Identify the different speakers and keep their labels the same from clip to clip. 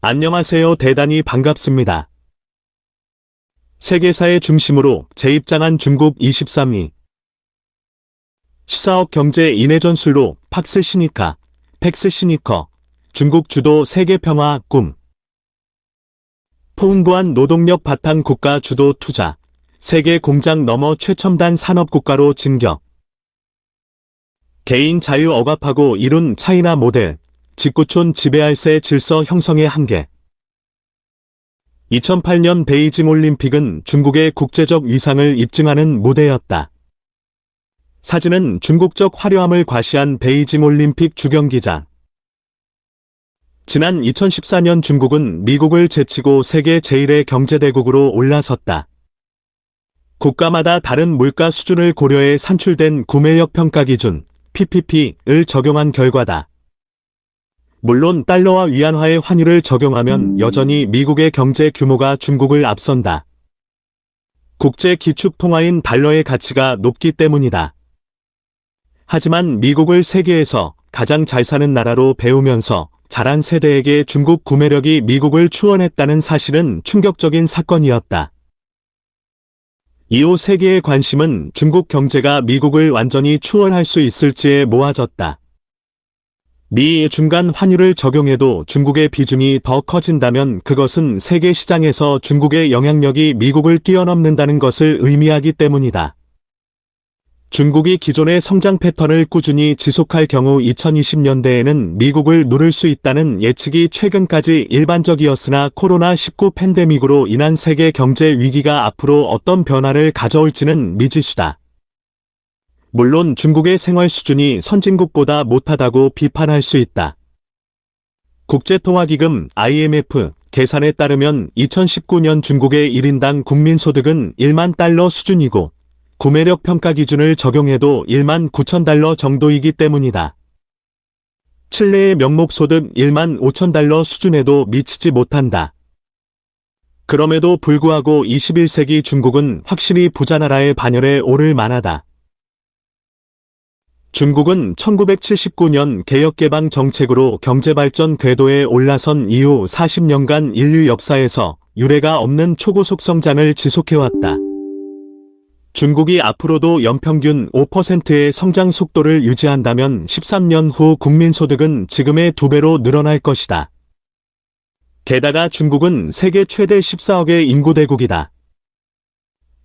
Speaker 1: 안녕하세요. 대단히 반갑습니다. 세계사의 중심으로 재입장한 중국 23위. 14억 경제 인해 전술로 팍스 시니카, 팩스 시니커, 중국 주도 세계 평화 꿈. 포운부한 노동력 바탕 국가 주도 투자, 세계 공장 넘어 최첨단 산업 국가로 진격. 개인 자유 억압하고 이룬 차이나 모델, 직구촌 지배할세 질서 형성의 한계. 2008년 베이징 올림픽은 중국의 국제적 위상을 입증하는 무대였다. 사진은 중국적 화려함을 과시한 베이징 올림픽 주경기장. 지난 2014년 중국은 미국을 제치고 세계 제1의 경제대국으로 올라섰다. 국가마다 다른 물가 수준을 고려해 산출된 구매력 평가 기준, PPP를 적용한 결과다. 물론 달러와 위안화의 환율을 적용하면 여전히 미국의 경제 규모가 중국을 앞선다. 국제 기축 통화인 달러의 가치가 높기 때문이다. 하지만 미국을 세계에서 가장 잘 사는 나라로 배우면서 자란 세대에게 중국 구매력이 미국을 추월했다는 사실은 충격적인 사건이었다. 이후 세계의 관심은 중국 경제가 미국을 완전히 추월할 수 있을지에 모아졌다. 미 중간 환율을 적용해도 중국의 비중이 더 커진다면 그것은 세계 시장에서 중국의 영향력이 미국을 뛰어넘는다는 것을 의미하기 때문이다. 중국이 기존의 성장 패턴을 꾸준히 지속할 경우 2020년대에는 미국을 누를 수 있다는 예측이 최근까지 일반적이었으나 코로나19 팬데믹으로 인한 세계 경제 위기가 앞으로 어떤 변화를 가져올지는 미지수다. 물론 중국의 생활 수준이 선진국보다 못하다고 비판할 수 있다. 국제통화기금 IMF 계산에 따르면 2019년 중국의 1인당 국민소득은 1만 달러 수준이고 구매력 평가 기준을 적용해도 1만 9천 달러 정도이기 때문이다. 칠레의 명목소득 1만 5천 달러 수준에도 미치지 못한다. 그럼에도 불구하고 21세기 중국은 확실히 부자 나라의 반열에 오를 만하다. 중국은 1979년 개혁개방 정책으로 경제발전 궤도에 올라선 이후 40년간 인류 역사에서 유례가 없는 초고속 성장을 지속해왔다. 중국이 앞으로도 연평균 5%의 성장 속도를 유지한다면 13년 후 국민소득은 지금의 2배로 늘어날 것이다. 게다가 중국은 세계 최대 14억의 인구대국이다.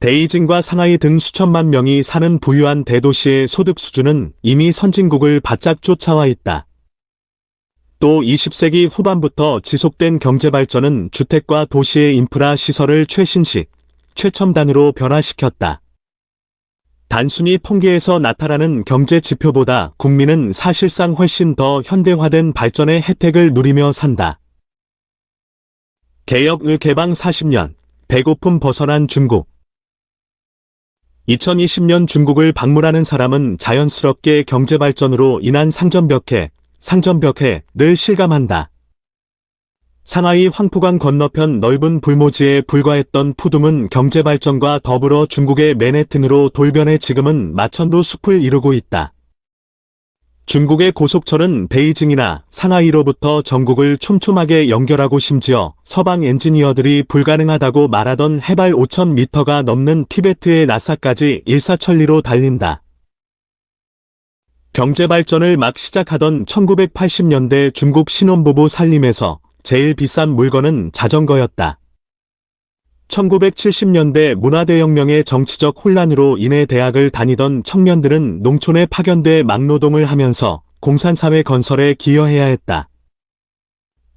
Speaker 1: 베이징과 상하이 등 수천만 명이 사는 부유한 대도시의 소득 수준은 이미 선진국을 바짝 쫓아와 있다. 또 20세기 후반부터 지속된 경제발전은 주택과 도시의 인프라 시설을 최신식, 최첨단으로 변화시켰다. 단순히 통계에서 나타나는 경제 지표보다 국민은 사실상 훨씬 더 현대화된 발전의 혜택을 누리며 산다. 개혁 개방 40년, 배고픔 벗어난 중국. 2020년 중국을 방문하는 사람은 자연스럽게 경제발전으로 인한 상전벽해를 실감한다. 상하이 황포강 건너편 넓은 불모지에 불과했던 푸둠은 경제발전과 더불어 중국의 맨해튼으로 돌변해 지금은 마천루 숲을 이루고 있다. 중국의 고속철은 베이징이나 상하이로부터 전국을 촘촘하게 연결하고 심지어 서방 엔지니어들이 불가능하다고 말하던 해발 5,000m가 넘는 티베트의 나사까지 일사천리로 달린다. 경제발전을 막 시작하던 1980년대 중국 신혼부부 살림에서 제일 비싼 물건은 자전거였다. 1970년대 문화대혁명의 정치적 혼란으로 인해 대학을 다니던 청년들은 농촌에 파견돼 막노동을 하면서 공산사회 건설에 기여해야 했다.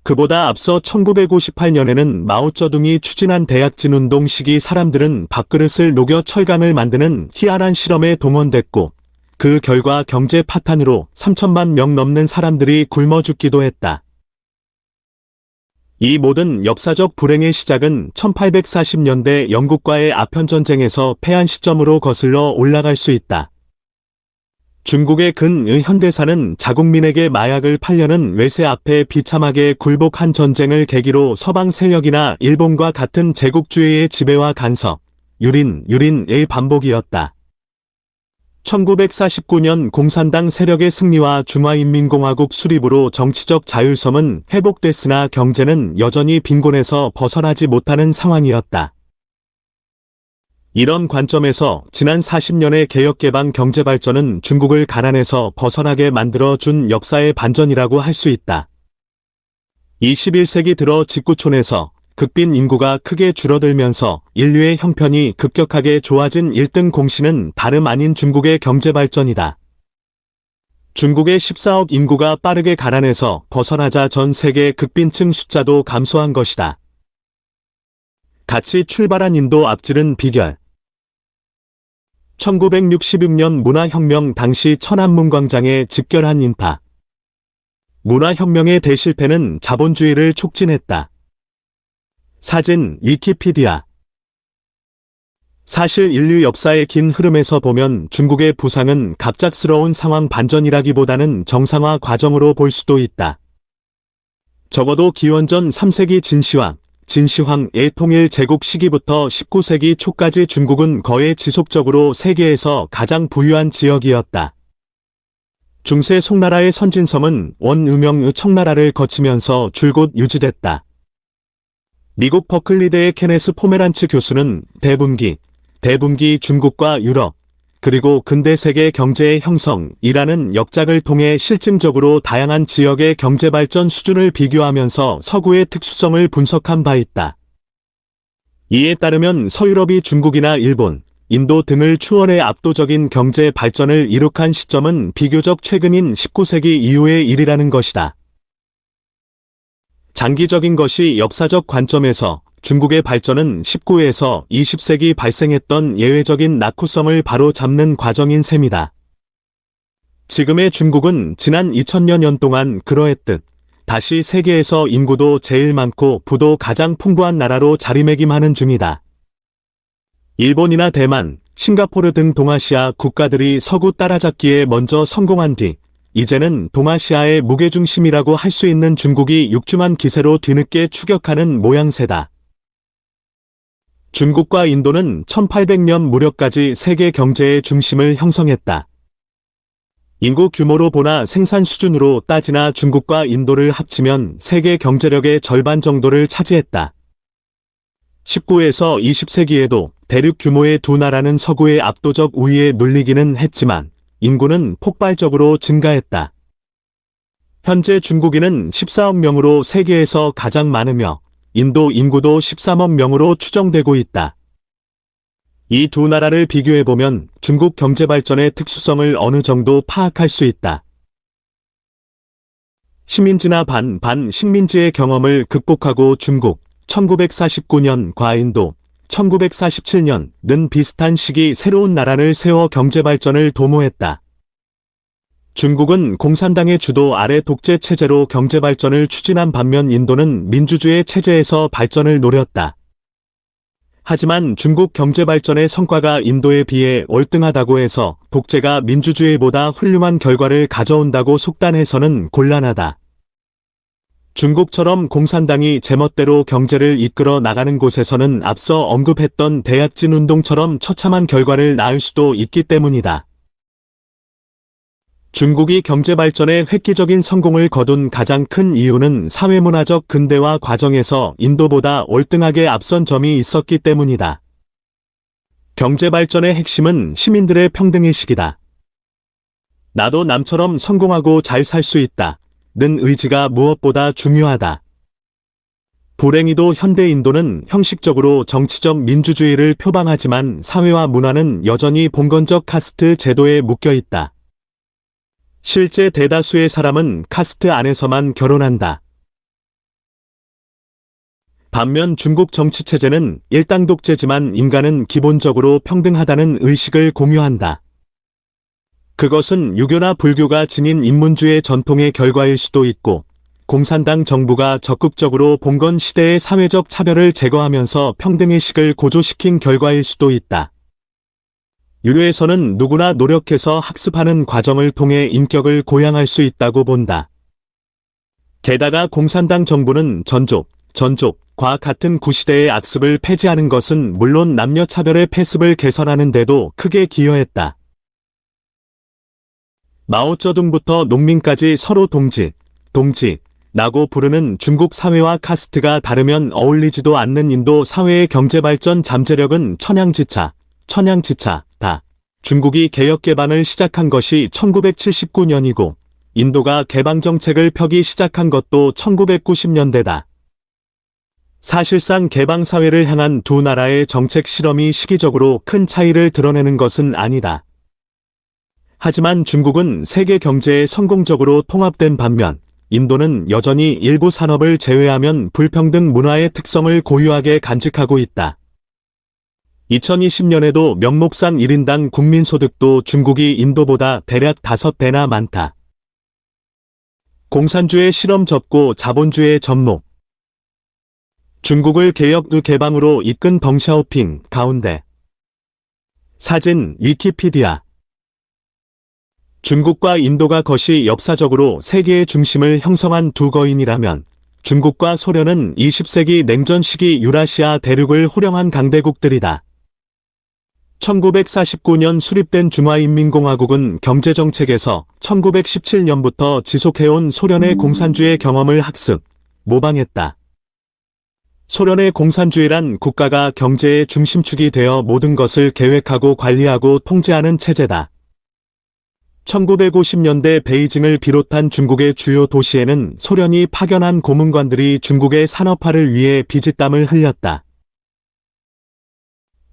Speaker 1: 그보다 앞서 1958년에는 마오쩌둥이 추진한 대약진운동 시기 사람들은 밥그릇을 녹여 철강을 만드는 희한한 실험에 동원됐고 그 결과 경제 파탄으로 3천만 명 넘는 사람들이 굶어 죽기도 했다. 이 모든 역사적 불행의 시작은 1840년대 영국과의 아편전쟁에서 패한 시점으로 거슬러 올라갈 수 있다. 중국의 근현대사는 자국민에게 마약을 팔려는 외세 앞에 비참하게 굴복한 전쟁을 계기로 서방 세력이나 일본과 같은 제국주의의 지배와 간섭, 유린의 반복이었다. 1949년 공산당 세력의 승리와 중화인민공화국 수립으로 정치적 자율성은 회복됐으나 경제는 여전히 빈곤에서 벗어나지 못하는 상황이었다. 이런 관점에서 지난 40년의 개혁개방 경제발전은 중국을 가난에서 벗어나게 만들어준 역사의 반전이라고 할 수 있다. 21세기 들어 직구촌에서 극빈 인구가 크게 줄어들면서 인류의 형편이 급격하게 좋아진 1등 공신은 다름 아닌 중국의 경제발전이다. 중국의 14억 인구가 빠르게 가난에서 벗어나자 전 세계 극빈층 숫자도 감소한 것이다. 같이 출발한 인도 앞지른 비결. 1966년 문화혁명 당시 천안문광장에 집결한 인파. 문화혁명의 대실패는 자본주의를 촉진했다. 사진 위키피디아. 사실 인류 역사의 긴 흐름에서 보면 중국의 부상은 갑작스러운 상황 반전이라기보다는 정상화 과정으로 볼 수도 있다. 적어도 기원전 3세기 진시황의 통일 제국 시기부터 19세기 초까지 중국은 거의 지속적으로 세계에서 가장 부유한 지역이었다. 중세 송나라의 선진섬은 원음영 청나라를 거치면서 줄곧 유지됐다. 미국 버클리대의 케네스 포메란츠 교수는 대분기 중국과 유럽, 그리고 근대 세계 경제의 형성이라는 역작을 통해 실증적으로 다양한 지역의 경제발전 수준을 비교하면서 서구의 특수성을 분석한 바 있다. 이에 따르면 서유럽이 중국이나 일본, 인도 등을 추월해 압도적인 경제 발전을 이룩한 시점은 비교적 최근인 19세기 이후의 일이라는 것이다. 장기적인 것이 역사적 관점에서 중국의 발전은 19에서 20세기 발생했던 예외적인 낙후성을 바로 잡는 과정인 셈이다. 지금의 중국은 지난 2000여 년 동안 그러했듯 다시 세계에서 인구도 제일 많고 부도 가장 풍부한 나라로 자리매김하는 중이다. 일본이나 대만, 싱가포르 등 동아시아 국가들이 서구 따라잡기에 먼저 성공한 뒤 이제는 동아시아의 무게중심이라고 할 수 있는 중국이 육중한 기세로 뒤늦게 추격하는 모양새다. 중국과 인도는 1800년 무렵까지 세계 경제의 중심을 형성했다. 인구 규모로 보나 생산 수준으로 따지나 중국과 인도를 합치면 세계 경제력의 절반 정도를 차지했다. 19에서 20세기에도 대륙 규모의 두 나라는 서구의 압도적 우위에 눌리기는 했지만 인구는 폭발적으로 증가했다. 현재 중국인은 14억 명으로 세계에서 가장 많으며 인도 인구도 13억 명으로 추정되고 있다. 이 두 나라를 비교해보면 중국 경제발전의 특수성을 어느 정도 파악할 수 있다. 식민지나 반식민지의 경험을 극복하고 중국, 1949년과 인도, 1947년은 비슷한 시기 새로운 나라를 세워 경제발전을 도모했다. 중국은 공산당의 주도 아래 독재 체제로 경제발전을 추진한 반면 인도는 민주주의 체제에서 발전을 노렸다. 하지만 중국 경제발전의 성과가 인도에 비해 월등하다고 해서 독재가 민주주의보다 훌륭한 결과를 가져온다고 속단해서는 곤란하다. 중국처럼 공산당이 제멋대로 경제를 이끌어 나가는 곳에서는 앞서 언급했던 대약진 운동처럼 처참한 결과를 낳을 수도 있기 때문이다. 중국이 경제발전에 획기적인 성공을 거둔 가장 큰 이유는 사회문화적 근대화 과정에서 인도보다 월등하게 앞선 점이 있었기 때문이다. 경제발전의 핵심은 시민들의 평등의식이다. 나도 남처럼 성공하고 잘 살 수 있다. 는 의지가 무엇보다 중요하다. 불행히도 현대 인도는 형식적으로 정치적 민주주의를 표방하지만 사회와 문화는 여전히 봉건적 카스트 제도에 묶여 있다. 실제 대다수의 사람은 카스트 안에서만 결혼한다. 반면 중국 정치체제는 일당 독재지만 인간은 기본적으로 평등하다는 의식을 공유한다. 그것은 유교나 불교가 지닌 인문주의 전통의 결과일 수도 있고, 공산당 정부가 적극적으로 봉건 시대의 사회적 차별을 제거하면서 평등의식을 고조시킨 결과일 수도 있다. 유교에서는 누구나 노력해서 학습하는 과정을 통해 인격을 고양할 수 있다고 본다. 게다가 공산당 정부는 전족과 같은 구시대의 악습을 폐지하는 것은 물론 남녀 차별의 폐습을 개선하는 데도 크게 기여했다. 마오쩌둥부터 농민까지 서로 동지, 라고 부르는 중국 사회와 카스트가 다르면 어울리지도 않는 인도 사회의 경제발전 잠재력은 천양지차다. 중국이 개혁 개방을 시작한 것이 1979년이고 인도가 개방정책을 펴기 시작한 것도 1990년대다. 사실상 개방사회를 향한 두 나라의 정책 실험이 시기적으로 큰 차이를 드러내는 것은 아니다. 하지만 중국은 세계 경제에 성공적으로 통합된 반면 인도는 여전히 일부 산업을 제외하면 불평등 문화의 특성을 고유하게 간직하고 있다. 2020년에도 명목상 1인당 국민소득도 중국이 인도보다 대략 5배나 많다. 공산주의 실험 접고 자본주의 접목. 중국을 개혁 후 개방으로 이끈 덩샤오핑 가운데. 사진 위키피디아. 중국과 인도가 것이 역사적으로 세계의 중심을 형성한 두 거인이라면 중국과 소련은 20세기 냉전 시기 유라시아 대륙을 호령한 강대국들이다. 1949년 수립된 중화인민공화국은 경제정책에서 1917년부터 지속해온 소련의 공산주의 경험을 학습, 모방했다. 소련의 공산주의란 국가가 경제의 중심축이 되어 모든 것을 계획하고 관리하고 통제하는 체제다. 1950년대 베이징을 비롯한 중국의 주요 도시에는 소련이 파견한 고문관들이 중국의 산업화를 위해 피땀을 흘렸다.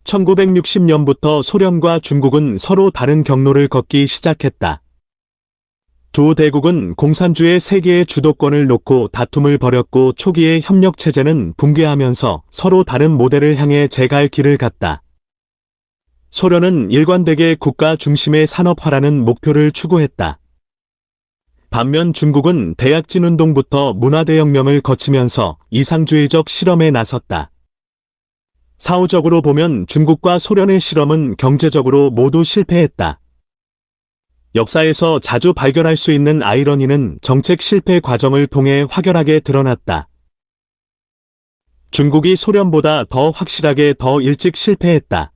Speaker 1: 1960년부터 소련과 중국은 서로 다른 경로를 걷기 시작했다. 두 대국은 공산주의 세계의 주도권을 놓고 다툼을 벌였고 초기의 협력체제는 붕괴하면서 서로 다른 모델을 향해 재갈 길을 갔다. 소련은 일관되게 국가 중심의 산업화라는 목표를 추구했다. 반면 중국은 대약진운동부터 문화대혁명을 거치면서 이상주의적 실험에 나섰다. 사후적으로 보면 중국과 소련의 실험은 경제적으로 모두 실패했다. 역사에서 자주 발견할 수 있는 아이러니는 정책 실패 과정을 통해 확연하게 드러났다. 중국이 소련보다 더 확실하게 더 일찍 실패했다.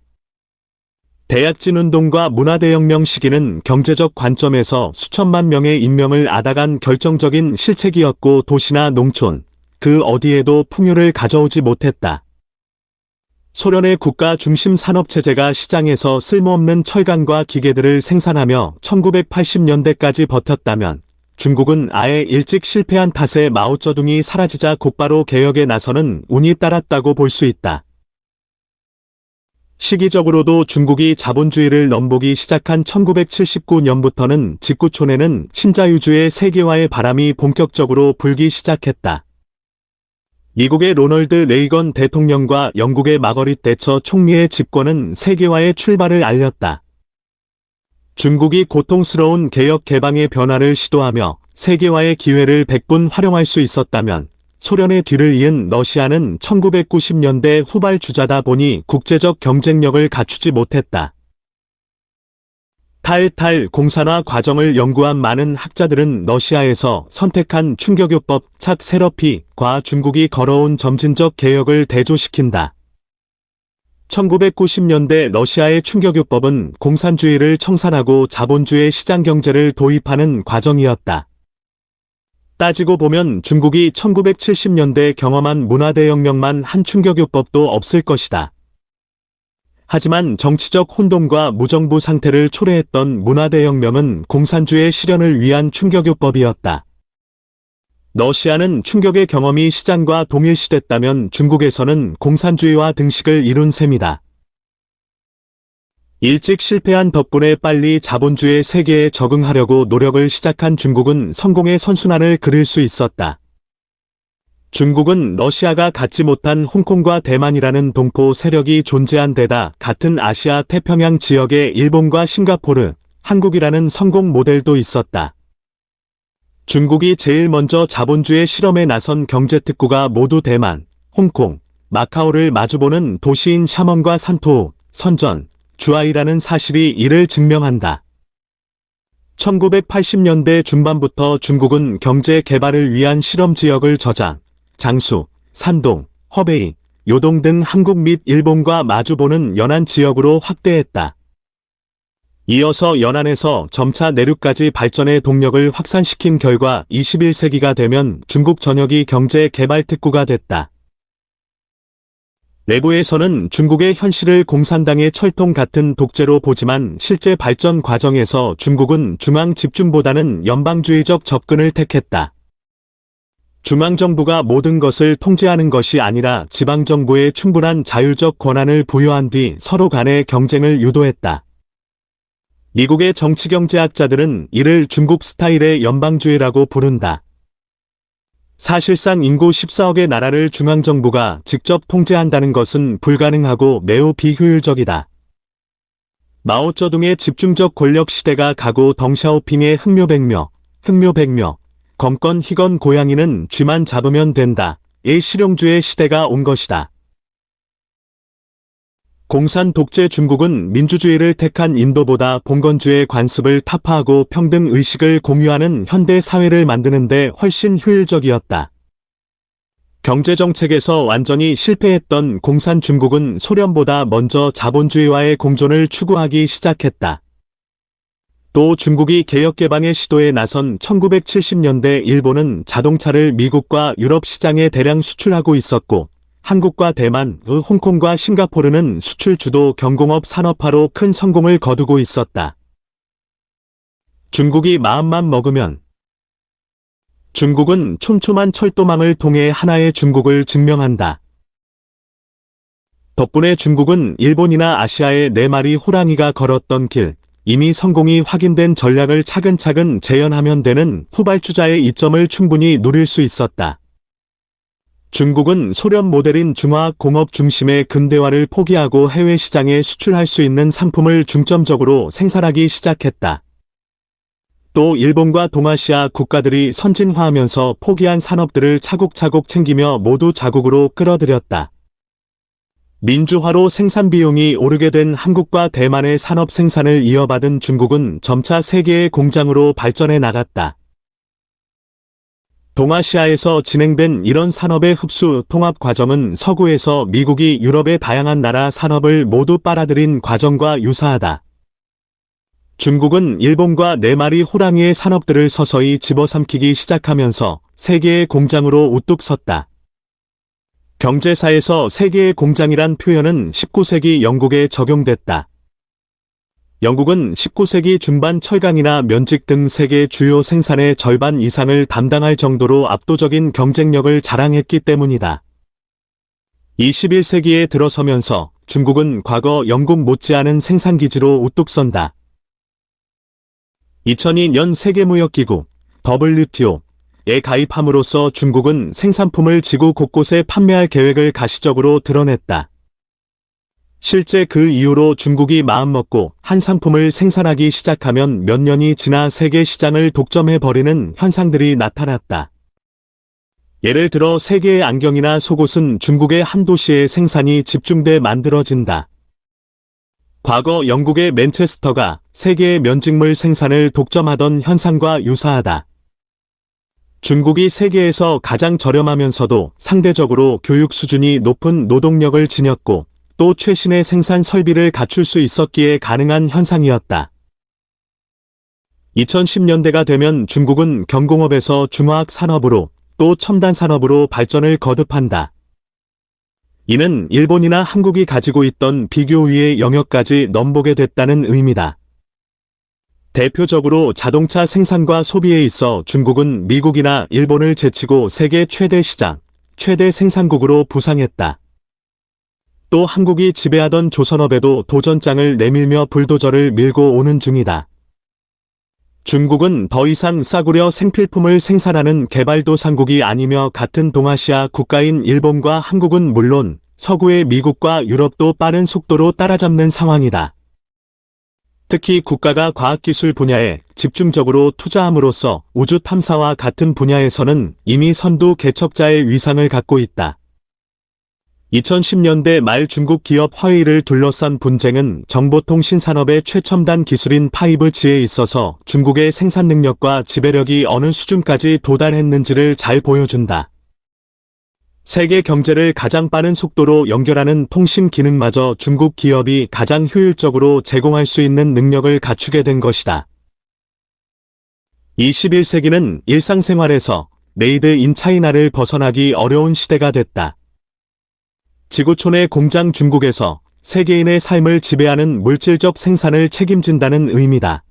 Speaker 1: 대약진운동과 문화대혁명 시기는 경제적 관점에서 수천만 명의 인명을 앗아간 결정적인 실책이었고 도시나 농촌, 그 어디에도 풍요를 가져오지 못했다. 소련의 국가 중심 산업체제가 시장에서 쓸모없는 철강과 기계들을 생산하며 1980년대까지 버텼다면 중국은 아예 일찍 실패한 탓에 마오쩌둥이 사라지자 곧바로 개혁에 나서는 운이 따랐다고 볼 수 있다. 시기적으로도 중국이 자본주의를 넘보기 시작한 1979년부터는 직구촌에는 신자유주의 세계화의 바람이 본격적으로 불기 시작했다. 미국의 로널드 레이건 대통령과 영국의 마거릿 대처 총리의 집권은 세계화의 출발을 알렸다. 중국이 고통스러운 개혁 개방의 변화를 시도하며 세계화의 기회를 백분 활용할 수 있었다면 소련의 뒤를 이은 러시아는 1990년대 후발주자다 보니 국제적 경쟁력을 갖추지 못했다. 탈 공산화 과정을 연구한 많은 학자들은 러시아에서 선택한 충격요법 착 세러피과 중국이 걸어온 점진적 개혁을 대조시킨다. 1990년대 러시아의 충격요법은 공산주의를 청산하고 자본주의 시장경제를 도입하는 과정이었다. 따지고 보면 중국이 1970년대 경험한 문화대혁명만 한 충격요법도 없을 것이다. 하지만 정치적 혼돈과 무정부 상태를 초래했던 문화대혁명은 공산주의 실현을 위한 충격요법이었다. 러시아는 충격의 경험이 시장과 동일시됐다면 중국에서는 공산주의와 등식을 이룬 셈이다. 일찍 실패한 덕분에 빨리 자본주의 세계에 적응하려고 노력을 시작한 중국은 성공의 선순환을 그릴 수 있었다. 중국은 러시아가 갖지 못한 홍콩과 대만이라는 동포 세력이 존재한 데다 같은 아시아 태평양 지역에 일본과 싱가포르, 한국이라는 성공 모델도 있었다. 중국이 제일 먼저 자본주의 실험에 나선 경제특구가 모두 대만, 홍콩, 마카오를 마주보는 도시인 샤먼과 산토우, 선전, 주하이라는 사실이 이를 증명한다. 1980년대 중반부터 중국은 경제 개발을 위한 실험 지역을 저장, 장수, 산동, 허베이, 요동 등 한국 및 일본과 마주보는 연안 지역으로 확대했다. 이어서 연안에서 점차 내륙까지 발전의 동력을 확산시킨 결과 21세기가 되면 중국 전역이 경제 개발 특구가 됐다. 내부에서는 중국의 현실을 공산당의 철통 같은 독재로 보지만 실제 발전 과정에서 중국은 중앙 집중보다는 연방주의적 접근을 택했다. 중앙정부가 모든 것을 통제하는 것이 아니라 지방정부에 충분한 자율적 권한을 부여한 뒤 서로 간의 경쟁을 유도했다. 미국의 정치경제학자들은 이를 중국 스타일의 연방주의라고 부른다. 사실상 인구 14억의 나라를 중앙정부가 직접 통제한다는 것은 불가능하고 매우 비효율적이다. 마오쩌둥의 집중적 권력 시대가 가고 덩샤오핑의 흑묘백묘, 검건 희건 고양이는 쥐만 잡으면 된다. 의 실용주의 시대가 온 것이다. 공산 독재 중국은 민주주의를 택한 인도보다 봉건주의 관습을 타파하고 평등 의식을 공유하는 현대 사회를 만드는 데 훨씬 효율적이었다. 경제정책에서 완전히 실패했던 공산 중국은 소련보다 먼저 자본주의와의 공존을 추구하기 시작했다. 또 중국이 개혁개방의 시도에 나선 1970년대 일본은 자동차를 미국과 유럽 시장에 대량 수출하고 있었고 한국과 대만, 홍콩과 싱가포르는 수출 주도 경공업 산업화로 큰 성공을 거두고 있었다. 중국이 마음만 먹으면 중국은 촘촘한 철도망을 통해 하나의 중국을 증명한다. 덕분에 중국은 일본이나 아시아의 4마리 호랑이가 걸었던 길, 이미 성공이 확인된 전략을 차근차근 재현하면 되는 후발주자의 이점을 충분히 누릴 수 있었다. 중국은 소련 모델인 중화공업 중심의 근대화를 포기하고 해외 시장에 수출할 수 있는 상품을 중점적으로 생산하기 시작했다. 또 일본과 동아시아 국가들이 선진화하면서 포기한 산업들을 차곡차곡 챙기며 모두 자국으로 끌어들였다. 민주화로 생산 비용이 오르게 된 한국과 대만의 산업 생산을 이어받은 중국은 점차 세계의 공장으로 발전해 나갔다. 동아시아에서 진행된 이런 산업의 흡수 통합 과정은 서구에서 미국이 유럽의 다양한 나라 산업을 모두 빨아들인 과정과 유사하다. 중국은 일본과 4마리 호랑이의 산업들을 서서히 집어삼키기 시작하면서 세계의 공장으로 우뚝 섰다. 경제사에서 세계의 공장이란 표현은 19세기 영국에 적용됐다. 영국은 19세기 중반 철강이나 면직 등 세계 주요 생산의 절반 이상을 담당할 정도로 압도적인 경쟁력을 자랑했기 때문이다. 21세기에 들어서면서 중국은 과거 영국 못지않은 생산기지로 우뚝 선다. 2002년 세계무역기구 WTO에 가입함으로써 중국은 생산품을 지구 곳곳에 판매할 계획을 가시적으로 드러냈다. 실제 그 이후로 중국이 마음먹고 한 상품을 생산하기 시작하면 몇 년이 지나 세계 시장을 독점해버리는 현상들이 나타났다. 예를 들어 세계의 안경이나 속옷은 중국의 한 도시에 생산이 집중돼 만들어진다. 과거 영국의 맨체스터가 세계의 면직물 생산을 독점하던 현상과 유사하다. 중국이 세계에서 가장 저렴하면서도 상대적으로 교육 수준이 높은 노동력을 지녔고 또 최신의 생산 설비를 갖출 수 있었기에 가능한 현상이었다. 2010년대가 되면 중국은 경공업에서 중화학 산업으로 또 첨단 산업으로 발전을 거듭한다. 이는 일본이나 한국이 가지고 있던 비교 위의 영역까지 넘보게 됐다는 의미다. 대표적으로 자동차 생산과 소비에 있어 중국은 미국이나 일본을 제치고 세계 최대 시장, 최대 생산국으로 부상했다. 또 한국이 지배하던 조선업에도 도전장을 내밀며 불도저를 밀고 오는 중이다. 중국은 더 이상 싸구려 생필품을 생산하는 개발도상국이 아니며 같은 동아시아 국가인 일본과 한국은 물론 서구의 미국과 유럽도 빠른 속도로 따라잡는 상황이다. 특히 국가가 과학기술 분야에 집중적으로 투자함으로써 우주 탐사와 같은 분야에서는 이미 선두 개척자의 위상을 갖고 있다. 2010년대 말 중국 기업 화웨이를 둘러싼 분쟁은 정보통신 산업의 최첨단 기술인 5G에 있어서 중국의 생산 능력과 지배력이 어느 수준까지 도달했는지를 잘 보여준다. 세계 경제를 가장 빠른 속도로 연결하는 통신 기능마저 중국 기업이 가장 효율적으로 제공할 수 있는 능력을 갖추게 된 것이다. 21세기는 일상생활에서 메이드 인 차이나를 벗어나기 어려운 시대가 됐다. 지구촌의 공장 중국에서 세계인의 삶을 지배하는 물질적 생산을 책임진다는 의미다.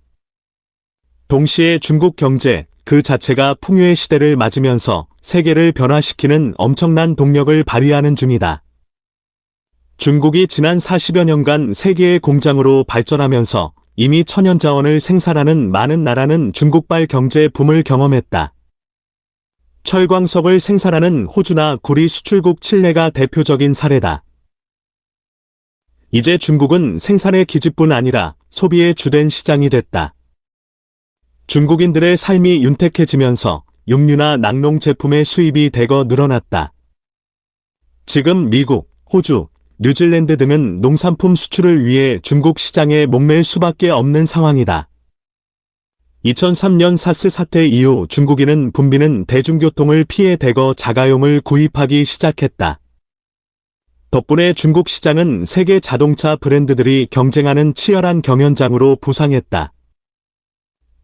Speaker 1: 동시에 중국 경제 그 자체가 풍요의 시대를 맞으면서 세계를 변화시키는 엄청난 동력을 발휘하는 중이다. 중국이 지난 40여 년간 세계의 공장으로 발전하면서 이미 천연자원을 생산하는 많은 나라는 중국발 경제 붐을 경험했다. 철광석을 생산하는 호주나 구리 수출국 칠레가 대표적인 사례다. 이제 중국은 생산의 기지뿐 아니라 소비의 주된 시장이 됐다. 중국인들의 삶이 윤택해지면서 육류나 낙농 제품의 수입이 대거 늘어났다. 지금 미국, 호주, 뉴질랜드 등은 농산품 수출을 위해 중국 시장에 목맬 수밖에 없는 상황이다. 2003년 사스 사태 이후 중국인은 붐비는 대중교통을 피해 대거 자가용을 구입하기 시작했다. 덕분에 중국 시장은 세계 자동차 브랜드들이 경쟁하는 치열한 경연장으로 부상했다.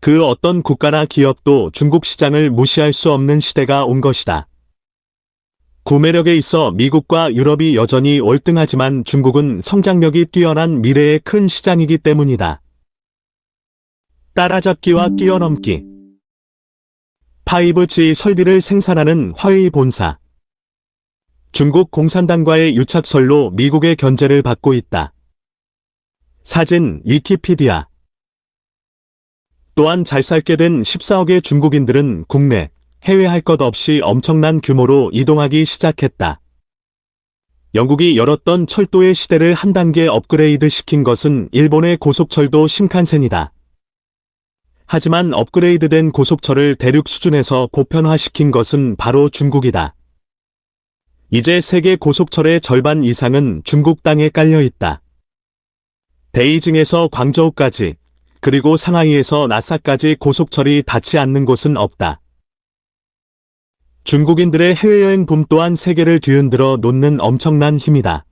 Speaker 1: 그 어떤 국가나 기업도 중국 시장을 무시할 수 없는 시대가 온 것이다. 구매력에 있어 미국과 유럽이 여전히 월등하지만 중국은 성장력이 뛰어난 미래의 큰 시장이기 때문이다. 따라잡기와 뛰어넘기. 5G 설비를 생산하는 화웨이 본사. 중국 공산당과의 유착설로 미국의 견제를 받고 있다. 사진 위키피디아. 또한 잘 살게 된 14억의 중국인들은 국내, 해외 할 것 없이 엄청난 규모로 이동하기 시작했다. 영국이 열었던 철도의 시대를 한 단계 업그레이드 시킨 것은 일본의 고속철도 신칸센이다. 하지만 업그레이드된 고속철을 대륙 수준에서 보편화시킨 것은 바로 중국이다. 이제 세계 고속철의 절반 이상은 중국 땅에 깔려 있다. 베이징에서 광저우까지, 그리고 상하이에서 나사까지 고속철이 닿지 않는 곳은 없다. 중국인들의 해외여행 붐 또한 세계를 뒤흔들어 놓는 엄청난 힘이다.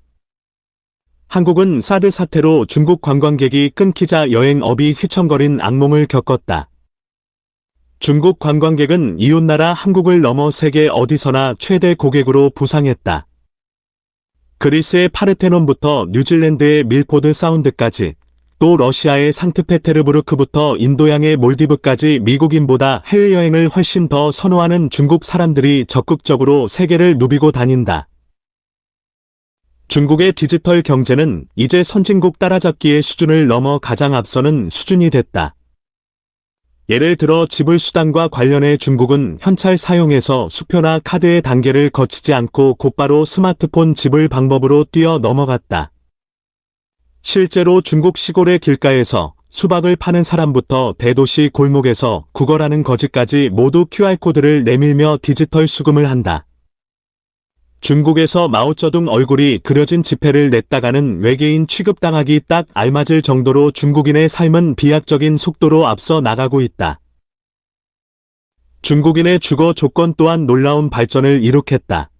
Speaker 1: 한국은 사드 사태로 중국 관광객이 끊기자 여행업이 휘청거린 악몽을 겪었다. 중국 관광객은 이웃나라 한국을 넘어 세계 어디서나 최대 고객으로 부상했다. 그리스의 파르테논부터 뉴질랜드의 밀포드 사운드까지, 또 러시아의 상트페테르부르크부터 인도양의 몰디브까지 미국인보다 해외여행을 훨씬 더 선호하는 중국 사람들이 적극적으로 세계를 누비고 다닌다. 중국의 디지털 경제는 이제 선진국 따라잡기의 수준을 넘어 가장 앞서는 수준이 됐다. 예를 들어 지불 수단과 관련해 중국은 현찰 사용에서 수표나 카드의 단계를 거치지 않고 곧바로 스마트폰 지불 방법으로 뛰어 넘어갔다. 실제로 중국 시골의 길가에서 수박을 파는 사람부터 대도시 골목에서 구걸하는 거지까지 모두 QR코드를 내밀며 디지털 수금을 한다. 중국에서 마오쩌둥 얼굴이 그려진 지폐를 냈다가는 외계인 취급당하기 딱 알맞을 정도로 중국인의 삶은 비약적인 속도로 앞서 나가고 있다. 중국인의 주거 조건 또한 놀라운 발전을 이룩했다.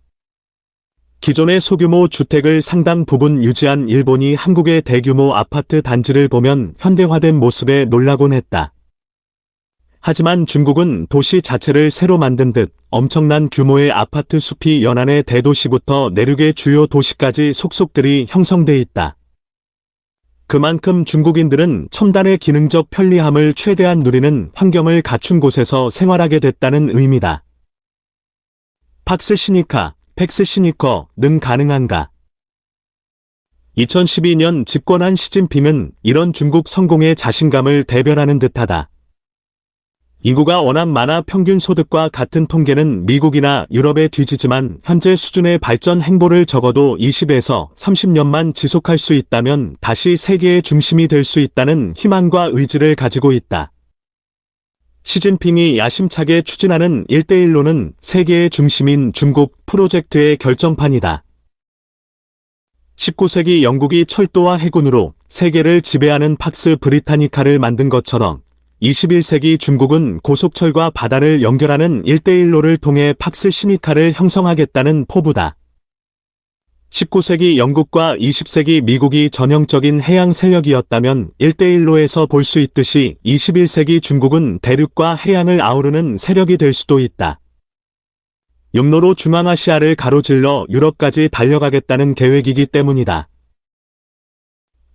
Speaker 1: 기존의 소규모 주택을 상당 부분 유지한 일본이 한국의 대규모 아파트 단지를 보면 현대화된 모습에 놀라곤 했다. 하지만 중국은 도시 자체를 새로 만든 듯 엄청난 규모의 아파트 숲이 연안의 대도시부터 내륙의 주요 도시까지 속속들이 형성돼 있다. 그만큼 중국인들은 첨단의 기능적 편리함을 최대한 누리는 환경을 갖춘 곳에서 생활하게 됐다는 의미다. 팍스 시니카, 팩스 시니커 능 가능한가? 2012년 집권한 시진핑은 이런 중국 성공의 자신감을 대변하는 듯하다. 인구가 워낙 많아 평균 소득과 같은 통계는 미국이나 유럽에 뒤지지만 현재 수준의 발전 행보를 적어도 20에서 30년만 지속할 수 있다면 다시 세계의 중심이 될 수 있다는 희망과 의지를 가지고 있다. 시진핑이 야심차게 추진하는 1대1로는 세계의 중심인 중국 프로젝트의 결정판이다. 19세기 영국이 철도와 해군으로 세계를 지배하는 팍스 브리타니카를 만든 것처럼 21세기 중국은 고속철과 바다를 연결하는 일대일로를 통해 팍스 시미카를 형성하겠다는 포부다. 19세기 영국과 20세기 미국이 전형적인 해양 세력이었다면 일대일로에서 볼 수 있듯이 21세기 중국은 대륙과 해양을 아우르는 세력이 될 수도 있다. 육로로 중앙아시아를 가로질러 유럽까지 달려가겠다는 계획이기 때문이다.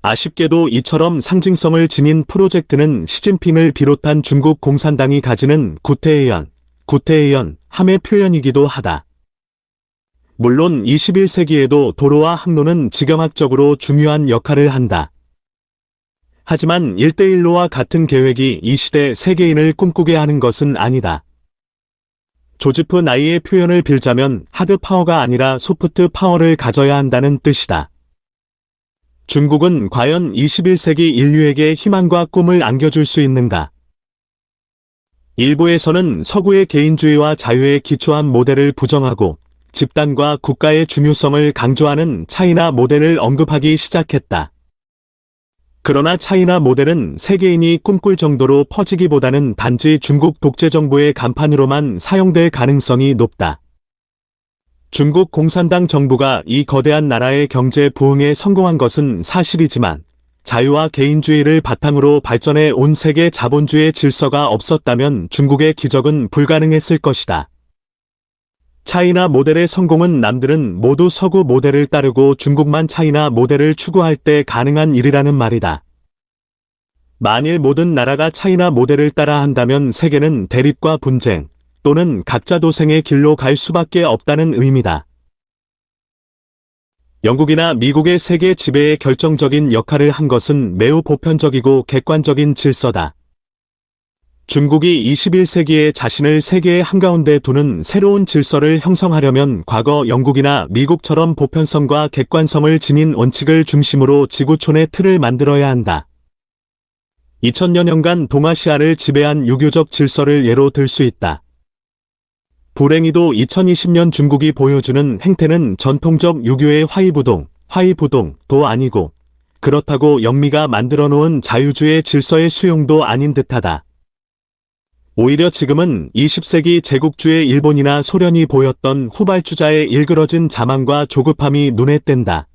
Speaker 1: 아쉽게도 이처럼 상징성을 지닌 프로젝트는 시진핑을 비롯한 중국 공산당이 가지는 구태의연, 함의 표현이기도 하다. 물론 21세기에도 도로와 항로는 지경학적으로 중요한 역할을 한다. 하지만 일대일로와 같은 계획이 이 시대 세계인을 꿈꾸게 하는 것은 아니다. 조지프 나이의 표현을 빌자면 하드 파워가 아니라 소프트 파워를 가져야 한다는 뜻이다. 중국은 과연 21세기 인류에게 희망과 꿈을 안겨줄 수 있는가? 일부에서는 서구의 개인주의와 자유에 기초한 모델을 부정하고 집단과 국가의 중요성을 강조하는 차이나 모델을 언급하기 시작했다. 그러나 차이나 모델은 세계인이 꿈꿀 정도로 퍼지기보다는 단지 중국 독재 정부의 간판으로만 사용될 가능성이 높다. 중국 공산당 정부가 이 거대한 나라의 경제 부흥에 성공한 것은 사실이지만 자유와 개인주의를 바탕으로 발전해 온 세계 자본주의 질서가 없었다면 중국의 기적은 불가능했을 것이다. 차이나 모델의 성공은 남들은 모두 서구 모델을 따르고 중국만 차이나 모델을 추구할 때 가능한 일이라는 말이다. 만일 모든 나라가 차이나 모델을 따라 한다면 세계는 대립과 분쟁 또는 각자 도생의 길로 갈 수밖에 없다는 의미다. 영국이나 미국의 세계 지배에 결정적인 역할을 한 것은 매우 보편적이고 객관적인 질서다. 중국이 21세기에 자신을 세계의 한가운데 두는 새로운 질서를 형성하려면 과거 영국이나 미국처럼 보편성과 객관성을 지닌 원칙을 중심으로 지구촌의 틀을 만들어야 한다. 2000여 년간 동아시아를 지배한 유교적 질서를 예로 들 수 있다. 불행히도 2020년 중국이 보여주는 행태는 전통적 유교의 화이부동도 아니고 그렇다고 영미가 만들어 놓은 자유주의 질서의 수용도 아닌 듯하다. 오히려 지금은 20세기 제국주의 일본이나 소련이 보였던 후발주자의 일그러진 자만과 조급함이 눈에 띈다.